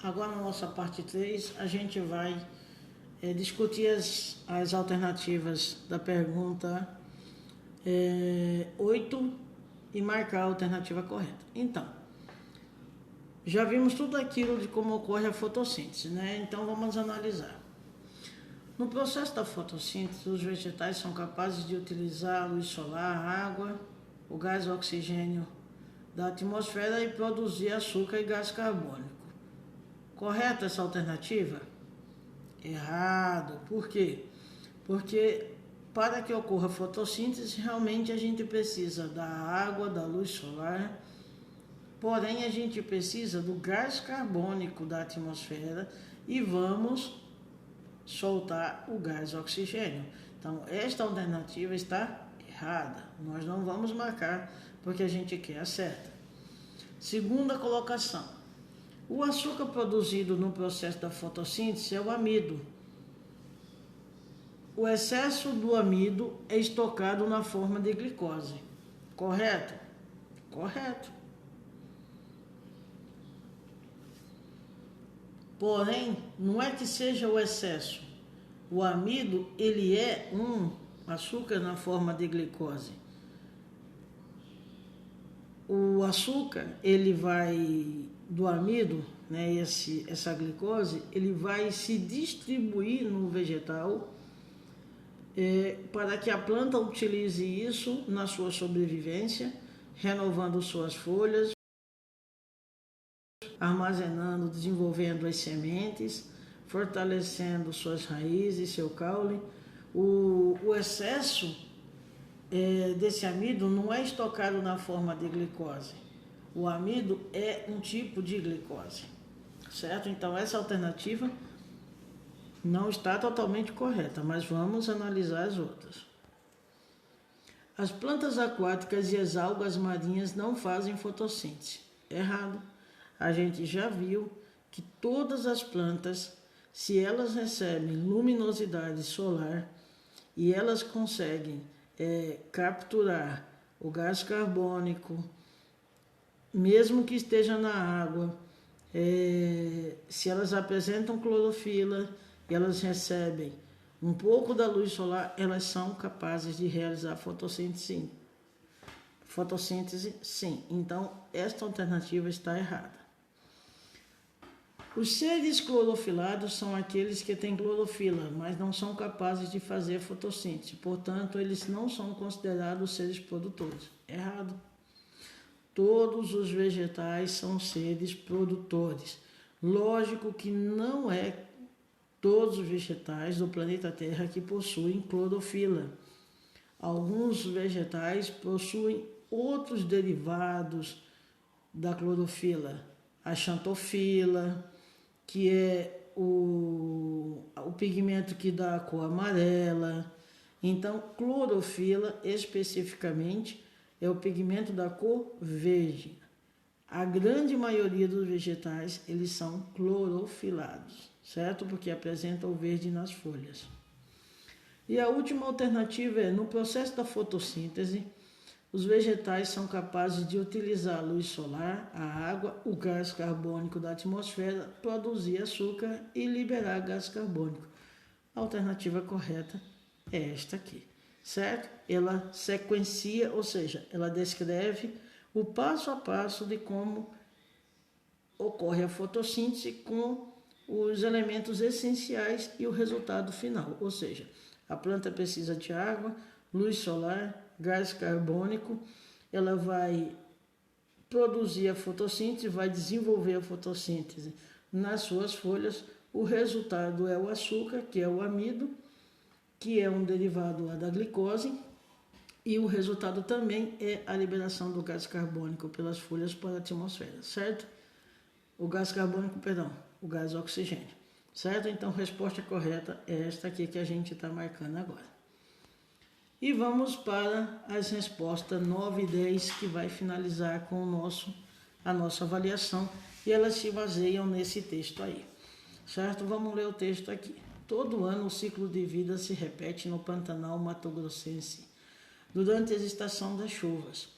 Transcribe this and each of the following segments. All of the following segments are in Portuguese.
Agora na nossa parte 3, a gente vai discutir as alternativas da pergunta 8 e marcar a alternativa correta. Então, já vimos tudo aquilo de como ocorre a fotossíntese, né? Então vamos analisar. No processo da fotossíntese, os vegetais são capazes de utilizar a luz solar, a água, o gás oxigênio da atmosfera e produzir açúcar e gás carbônico. Correta essa alternativa? Errado. Por quê? Porque para que ocorra a fotossíntese, realmente a gente precisa da água, da luz solar, porém a gente precisa do gás carbônico da atmosfera e vamos soltar o gás oxigênio. Então, esta alternativa está errada. Nós não vamos marcar porque a gente quer a certa. Segunda colocação. O açúcar produzido no processo da fotossíntese é o amido. O excesso do amido é estocado na forma de glicose. Correto? Correto. Porém, não é que seja o excesso. O amido, ele é um açúcar na forma de glicose. O açúcar, ele vai do amido, né, essa glicose, ele vai se distribuir no vegetal para que a planta utilize isso na sua sobrevivência, renovando suas folhas, armazenando, desenvolvendo as sementes, fortalecendo suas raízes, seu caule. O excesso desse amido não é estocado na forma de glicose. O amido é um tipo de glicose, certo? Então, essa alternativa não está totalmente correta, mas vamos analisar as outras. As plantas aquáticas e as algas marinhas não fazem fotossíntese. Errado. A gente já viu que todas as plantas, se elas recebem luminosidade solar e elas conseguem capturar o gás carbônico, mesmo que esteja na água, se elas apresentam clorofila e elas recebem um pouco da luz solar, elas são capazes de realizar fotossíntese, sim. Fotossíntese, sim. Então, esta alternativa está errada. Os seres clorofilados são aqueles que têm clorofila, mas não são capazes de fazer fotossíntese. Portanto, eles não são considerados seres produtores. Errado. Todos os vegetais são seres produtores. Lógico que não é todos os vegetais do planeta Terra que possuem clorofila. Alguns vegetais possuem outros derivados da clorofila. A xantofila, que é o pigmento que dá a cor amarela. Então, clorofila, especificamente, é o pigmento da cor verde. A grande maioria dos vegetais, eles são clorofilados, certo? Porque apresentam o verde nas folhas. E a última alternativa é, no processo da fotossíntese, os vegetais são capazes de utilizar a luz solar, a água, o gás carbônico da atmosfera, produzir açúcar e liberar gás carbônico. A alternativa correta é esta aqui, certo? Ela sequencia, ou seja, ela descreve o passo a passo de como ocorre a fotossíntese com os elementos essenciais e o resultado final, ou seja, a planta precisa de água, luz solar, gás carbônico, ela vai produzir a fotossíntese, vai desenvolver a fotossíntese nas suas folhas. O resultado é o açúcar, que é o amido, que é um derivado lá da glicose, e o resultado também é a liberação do gás carbônico pelas folhas para a atmosfera, certo? O gás carbônico, perdão, o gás oxigênio, certo? Então, a resposta correta é esta aqui que a gente está marcando agora. E vamos para as respostas 9 e 10, que vai finalizar com a nossa avaliação, e elas se baseiam nesse texto aí, certo? Vamos ler o texto aqui. Todo ano o ciclo de vida se repete no Pantanal Mato Grossense, durante a estação das chuvas.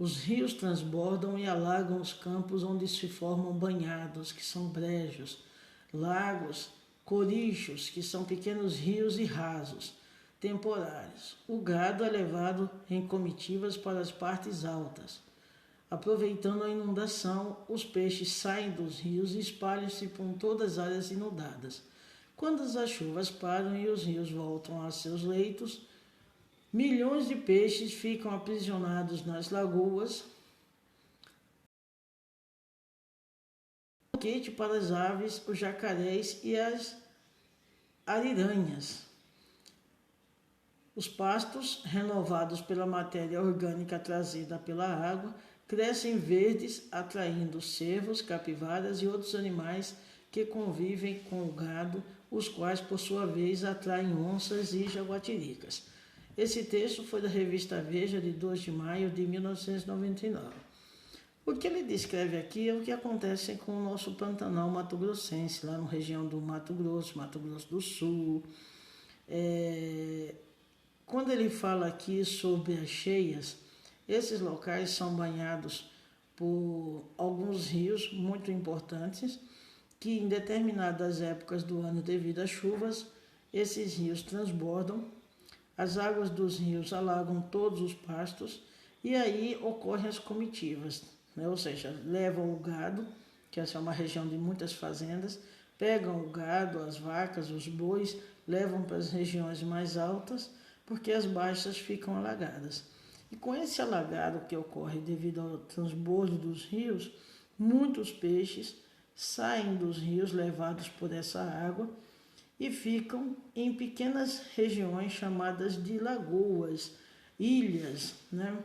Os rios transbordam e alagam os campos onde se formam banhados, que são brejos, lagos, corichos, que são pequenos rios e rasos, temporários. O gado é levado em comitivas para as partes altas. Aproveitando a inundação, os peixes saem dos rios e espalham-se por todas as áreas inundadas. Quando as chuvas param e os rios voltam a seus leitos, milhões de peixes ficam aprisionados nas lagoas. Banquete para as aves, os jacarés e as ariranhas. Os pastos, renovados pela matéria orgânica trazida pela água, crescem verdes, atraindo cervos, capivaras e outros animais que convivem com o gado, os quais, por sua vez, atraem onças e jaguatiricas. Esse texto foi da revista Veja, de 2 de maio de 1999. O que ele descreve aqui é o que acontece com o nosso Pantanal mato-grossense, lá na região do Mato Grosso do Sul. Quando ele fala aqui sobre as cheias, esses locais são banhados por alguns rios muito importantes, que em determinadas épocas do ano, devido às chuvas, esses rios transbordam, as águas dos rios alagam todos os pastos e aí ocorrem as comitivas, né? Ou seja, levam o gado, que essa é uma região de muitas fazendas, pegam o gado, as vacas, os bois, levam para as regiões mais altas, porque as baixas ficam alagadas. E com esse alagado que ocorre devido ao transbordo dos rios, muitos peixes saem dos rios levados por essa água e ficam em pequenas regiões chamadas de lagoas, ilhas, né?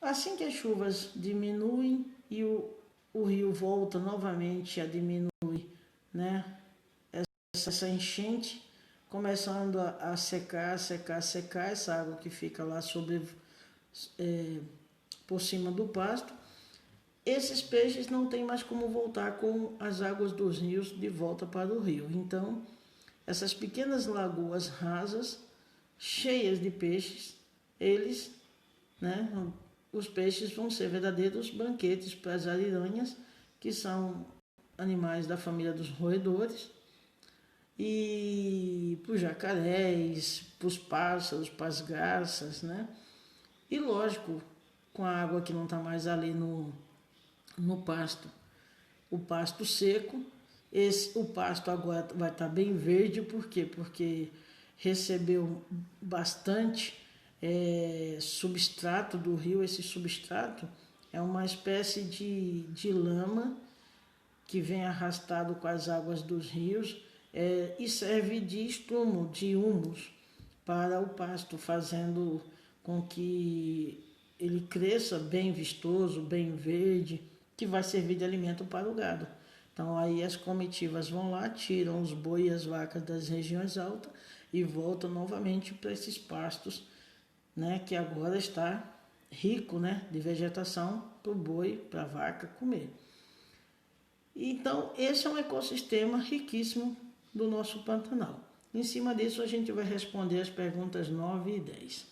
Assim que as chuvas diminuem e o rio volta novamente a diminuir, né? Essa enchente, começando a secar essa água que fica lá por cima do pasto, esses peixes não têm mais como voltar com as águas dos rios de volta para o rio. Então, essas pequenas lagoas rasas, cheias de peixes, os peixes vão ser verdadeiros banquetes para as ariranhas, que são animais da família dos roedores, e para os jacarés, para os pássaros, para as garças, né? E lógico, com a água que não está mais ali no pasto, o pasto seco, o pasto agora vai estar bem verde, por quê? Porque recebeu bastante substrato do rio. Esse substrato é uma espécie de lama que vem arrastado com as águas dos rios e serve de estrumo, de humus para o pasto, fazendo com que ele cresça bem vistoso, bem verde, que vai servir de alimento para o gado. Então aí as comitivas vão lá, tiram os bois e as vacas das regiões altas e voltam novamente para esses pastos, né, que agora está rico, né, de vegetação para o boi, para a vaca comer. Então esse é um ecossistema riquíssimo do nosso Pantanal. Em cima disso a gente vai responder as perguntas 9 e 10.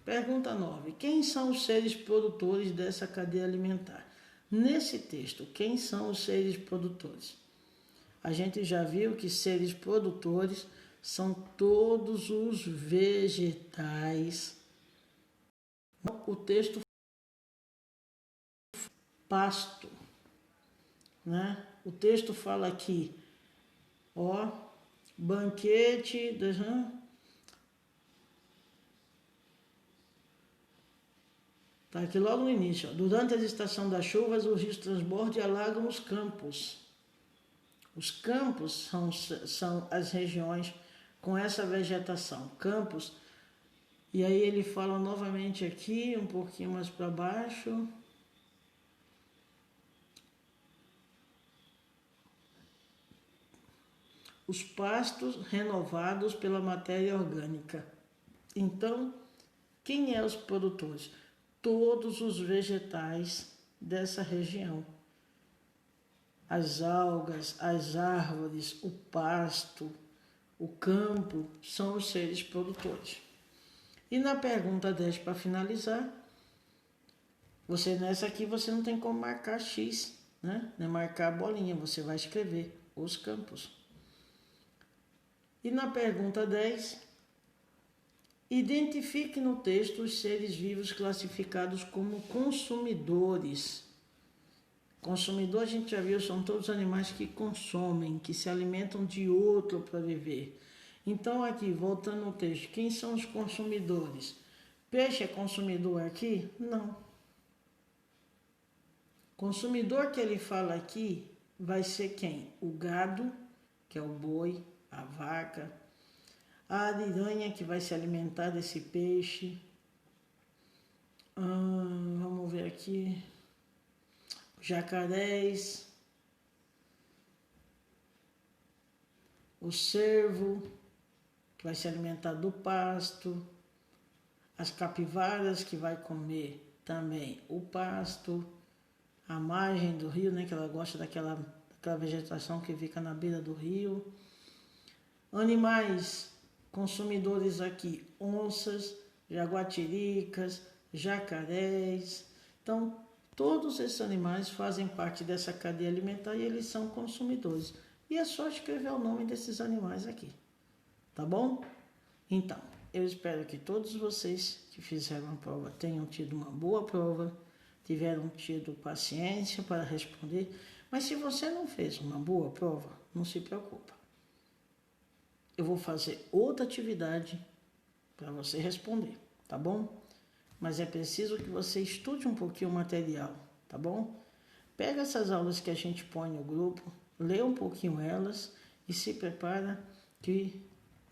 Pergunta 9. Quem são os seres produtores dessa cadeia alimentar? Nesse texto, quem são os seres produtores? A gente já viu que seres produtores são todos os vegetais. O texto pasto, né? O texto fala aqui, banquete, está aqui logo no início. Durante a estação das chuvas, os rios transbordam e alagam os campos. Os campos são as regiões com essa vegetação. Campos. E aí ele fala novamente aqui, um pouquinho mais para baixo. Os pastos renovados pela matéria orgânica. Então, quem é os produtores? Todos os vegetais dessa região. As algas, as árvores, o pasto, o campo, são os seres produtores. E na pergunta 10, para finalizar, nessa aqui você não tem como marcar X, né? Nem marcar a bolinha, você vai escrever os campos. E na pergunta 10, identifique no texto os seres vivos classificados como consumidores. Consumidor, a gente já viu, são todos animais que consomem, que se alimentam de outro para viver. Então aqui, voltando ao texto, quem são os consumidores? Peixe é consumidor aqui? Não. Consumidor que ele fala aqui vai ser quem? O gado, que é o boi, a vaca, a ariranha que vai se alimentar desse peixe. Vamos ver aqui. Jacarés, o cervo, que vai se alimentar do pasto, as capivaras, que vai comer também o pasto, a margem do rio, né, que ela gosta daquela vegetação que fica na beira do rio. Animais consumidores aqui, onças, jaguatiricas, jacarés. Então, todos esses animais fazem parte dessa cadeia alimentar e eles são consumidores. E é só escrever o nome desses animais aqui, tá bom? Então, eu espero que todos vocês que fizeram a prova tenham tido uma boa prova, tiveram tido paciência para responder. Mas se você não fez uma boa prova, não se preocupa. Eu vou fazer outra atividade para você responder, tá bom? Mas é preciso que você estude um pouquinho o material, tá bom? Pega essas aulas que a gente põe no grupo, lê um pouquinho elas e se prepara que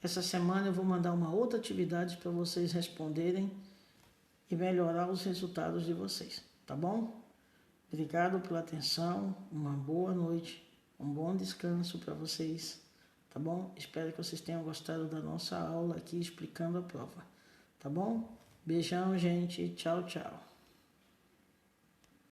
essa semana eu vou mandar uma outra atividade para vocês responderem e melhorar os resultados de vocês, tá bom? Obrigado pela atenção, uma boa noite, um bom descanso para vocês, tá bom? Espero que vocês tenham gostado da nossa aula aqui explicando a prova, tá bom? Beijão, gente. Tchau, tchau.